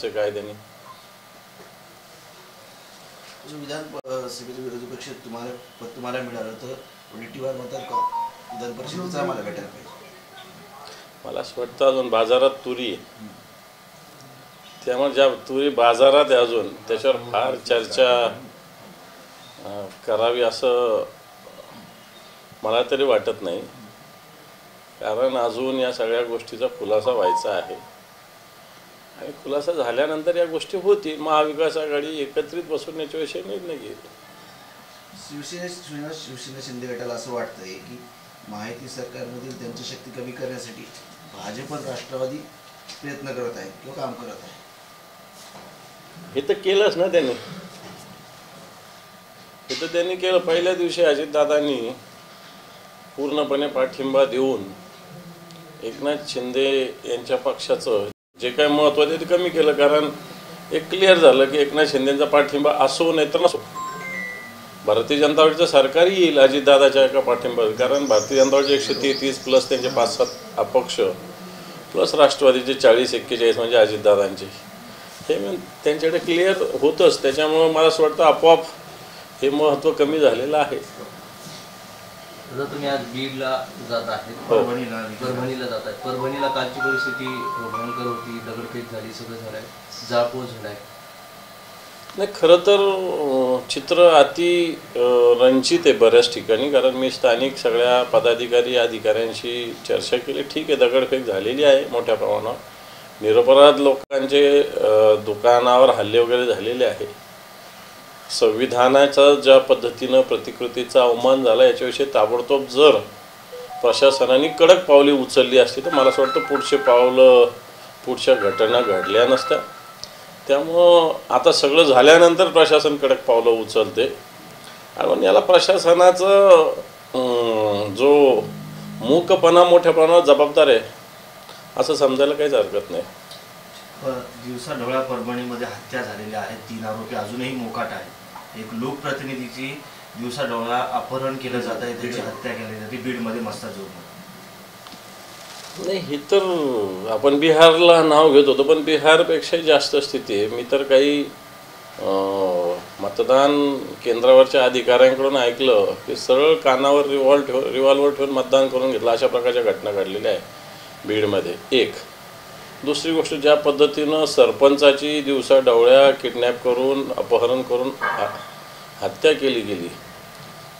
कायद्याने विधान सभेचे विरोधी पक्ष तुम्हाला मिळालं तर उलटीवर म्हणतात विधान परिषदेचं आम्हाला भेटायला पाहिजे. मला असं वाटतं अजून बाजारात तुरी आहे, त्यामुळे ज्या तुरी बाजारात आहे अजून त्याच्यावर फार चर्चा करावी असं मला तरी वाटत नाही. कारण अजून या सगळ्या गोष्टीचा खुलासा व्हायचा आहे आणि खुलासा झाल्यानंतर या गोष्टी होतील. महाविकास आघाडी एकत्रित बसून याच्याविषयी निर्णय घेईल. शिवसेना शिंदे गटाला असं वाटतंय की माहिती सरकारमधील त्यांची शक्ती कमी करण्यासाठी भाजप राष्ट्रवादी प्रयत्न करत आहे किंवा काम करत आहे. हे तर केलंच ना त्यांनी, हे तर त्यांनी केलं. पहिल्या दिवशी अजितदादांनी पूर्णपणे पाठिंबा देऊन एकनाथ शिंदे यांच्या पक्षाचं जे काय महत्त्व आहे ते कमी केलं. कारण एक क्लिअर झालं की एकनाथ शिंदेचा पाठिंबा असो नाही तर नसो, भारतीय जनता पार्टीचं सरकार येईल अजितदादाच्या एका पाठिंबा. कारण भारतीय जनता पार्टीचे 133 प्लस त्यांचे 5-7 अपक्ष प्लस राष्ट्रवादीचे 40-41 म्हणजे अजितदादांचे, हे त्यांच्याकडे क्लिअर होतंच. त्याच्यामुळं मला असं वाटतं आपोआप हे महत्त्व कमी झालेलं आहे. जर तुम्ही आज बीडला जात आहे, परभणीला जात आहे, परभणीला कालची परिस्थिती भयंकर होती, दगडफेक झाली, सगळं झालंय, जाळपोळ झालाय. नाही, खरं तर चित्र अति रंजित आहे बऱ्याच ठिकाणी. कारण मी स्थानिक सगळ्या पदाधिकारी अधिकाऱ्यांशी चर्चा केली. ठीक आहे, दगडफेक झालेली आहे मोठ्या प्रमाणावर, निरपराध लोकांचे दुकानावर हल्ले वगैरे झालेले आहे. संविधानाचा ज्या पद्धतीनं प्रतिकृतीचा अवमान झाला याच्याविषयी ताबडतोब जर प्रशासनाने कडक पावले उचलली असती तर मला असं वाटतं पुढच्या घटना घडल्या नसत्या. त्यामुळं आता सगळं झाल्यानंतर प्रशासन कडक पावलं उचलते आणि याला प्रशासनाचं जो मूकपणा मोठ्या प्रमाणात जबाबदार आहे असं समजायला काहीच हरकत नाही. दिवसाढवळ्या परभणीमध्ये हत्या झालेल्या आहेत, 3 आरोपी अजूनही मोकाट आहेत. एक लोकप्रतिनिधीची दिवसाढवळ्या अपहरण केलं जात आहे, त्याची हत्या केली जाते बीडमध्ये मस्ताजोगमध्ये. नाही, ही तर आपण बिहारला नाव घेत होतो, पण बिहारपेक्षाही जास्त स्थिती आहे. मी तर काही मतदान केंद्रावरच्या अधिकाऱ्यांकडून ऐकलं की सरळ कानावर रिव्हॉल्वर ठेवून मतदान करून घेतलं. अशा प्रकारच्या घटना घडलेल्या आहे बीडमध्ये. एक दुसरी गोष्ट, ज्या पद्धतीनं सरपंचाची दिवसाढवळ्या किडनॅप करून अपहरण करून हत्या केली गेली.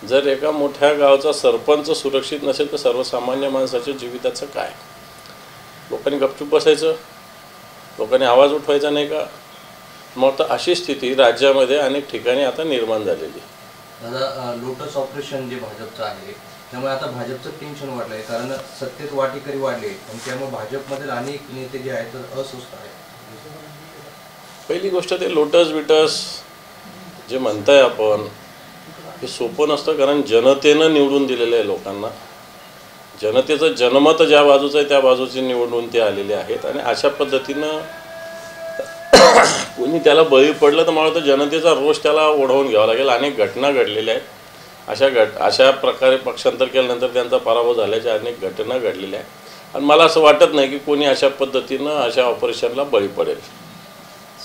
जर एका मोठ्या गावचा सरपंच सुरक्षित नसेल तर सर्वसामान्य माणसाच्या जीविताचं काय? लोकांनी गपचूप बसायचं? लोकांनी आवाज उठवायचा नाही का? मग तर अशी स्थिती राज्यामध्ये अनेक ठिकाणी आता निर्माण झालेली. दादा, लोटस ऑपरेशन जे भाजपचं आहे त्यामुळे आता भाजपचं टेन्शन वाढलं आहे, कारण सत्तेत वाटेकरी वाढले आणि त्यामुळे भाजपमधील अनेक नेते जे आहेत तर अस्वस्थ आहेत. पहिली गोष्ट, ते लोटस बिटस जे म्हणताय आपण हे सोपं नसतं. कारण जनतेनं निवडून दिलेलं आहे लोकांना. जनतेचं जनमत ज्या बाजूचं आहे त्या बाजूचे निवडून ते आलेले आहेत आणि अशा पद्धतीनं कोणी त्याला बळी पडलं तर मला वाटतं जनतेचा रोष त्याला ओढवून घ्यावा लागेल. अनेक घटना घडलेल्या आहेत. अशा प्रकारे पक्षांतर केल्यानंतर त्यांचा पराभव झाल्याच्या अनेक घटना घडलेल्या आहेत आणि मला असं वाटत नाही की कोणी अशा पद्धतीनं अशा ऑपरेशनला बळी पडेल.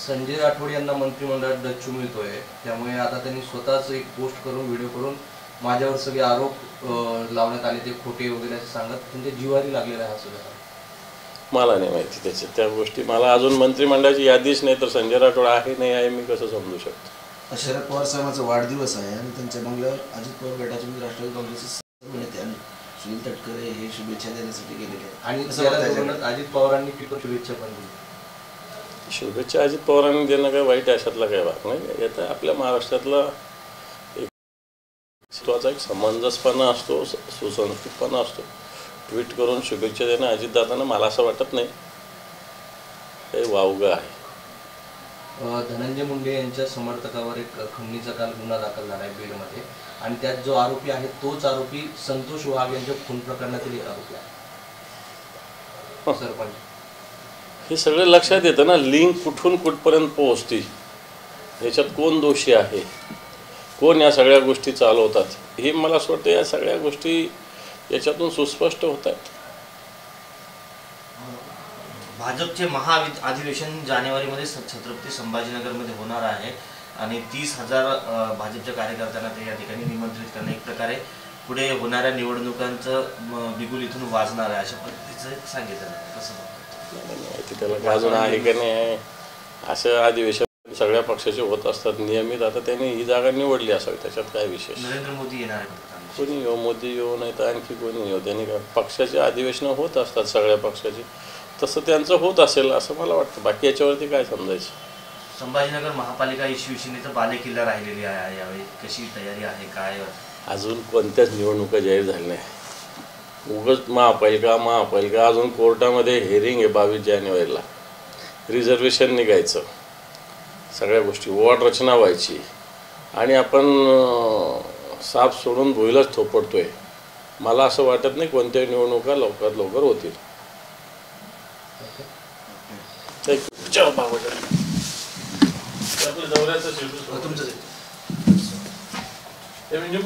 संजय राठोड यांना मंत्रिमंडळात डच्चू मिळतोय, त्यामुळे आता त्यांनी स्वतःच एक पोस्ट करून व्हिडिओ करून माझ्यावर सगळे आरोप लावण्यात आले ते खोटे वगैरे असं सांगत त्यांच्या जीवारी लागलेला आहे. हा सगळं मला नाही माहिती त्या गोष्टी. मला अजून मंत्रिमंडळाची यादीच नाही तर संजय राठोड आहे नाही आहे मी कसं समजू शकतो. शरद पवार साहेबांचा वाढदिवस आहे आणि त्यांच्या बंगल्यावर अजित पवार गटाचे राष्ट्रवादी काँग्रेसचे सर्व नेते आणि सुनील तटकरे हे शुभेच्छा देण्यासाठी गेलेले आहेत. आणि अजित पवारांनी शुभेच्छा पण दिली. शुभेच्छा अजित पवारांनी देणं काय वाईट अशातला काही भाग नाही. याचा आपल्या महाराष्ट्रातला एक महत्त्वाचा एक समंजसपणा असतो, सुसंस्कृतपणा असतो. ट्विट करून शुभेच्छा देणं अजितदादांना मला असं वाटत नाही काही वावगं आहे. धनंजय मुंडे यांच्या समर्थकावर एक खंडणीचा काल गुन्हा दाखल झाला आहे बीडमध्ये आणि त्यात जो आरोपी आहे तोच आरोपी संतोष वाघ यांच्या खून प्रकरणातील एक आरोपी आहे. सरपंच हे सगळं लक्षात येतं ना, लिंक कुठून कुठपर्यंत पोहोचते, याच्यात कोण दोषी आहे, कोण या सगळ्या गोष्टी चालवतात, हे मला असं वाटतं या सगळ्या गोष्टी याच्यातून सुस्पष्ट होत आहेत. भाजपचे अधिवेशन जानेवारीमध्ये छत्रपती संभाजीनगरमध्ये होणार आहे आणि 30,000 भाजपच्या कार्यकर्त्यांना ते या ठिकाणी निमंत्रित करणं एक प्रकारे पुढे होणाऱ्या निवडणुकांचं बिगुल इथून वाजणार आहे अशा पद्धतीचं सांगितलं आहे. कसं माहिती त्याला अजून आहे की नाही आहे असं अधिवेशन सगळ्या पक्षाचे होत असतात नियमित. आता त्यांनी ही जागा निवडली असावी, त्याच्यात काय विशेष. नरेंद्र मोदी येणार आहे कोणी येऊ, मोदी येऊ नाही तर आणखी कोणी येऊ, त्यांनी काय पक्षाची अधिवेशनं होत असतात सगळ्या पक्षाची, तसं त्यांचं होत असेल असं मला वाटतं. बाकी याच्यावरती काय समजायचं. संभाजीनगर महापालिका ही शिवसेनेचं बालेकिल्ला राहिलेली आहे. यावेळी कशी तयारी आहे, काय अजून कोणत्याच निवडणुका जाहीर झाल्या नाही. उगाच महापालिका अजून कोर्टामध्ये हेरिंग आहे 22 जानेवारीला. रिझर्वेशन निघायचं, सगळ्या गोष्टी वॉर्ड रचना व्हायची आणि आपण साप सोडून भुईलाच थोपडतोय. मला असं वाटत नाही कोणत्याही निवडणुका लवकरात लवकर होतील. आपल्या दौऱ्याचं शेड्यूल तुमचं हे म्हणजे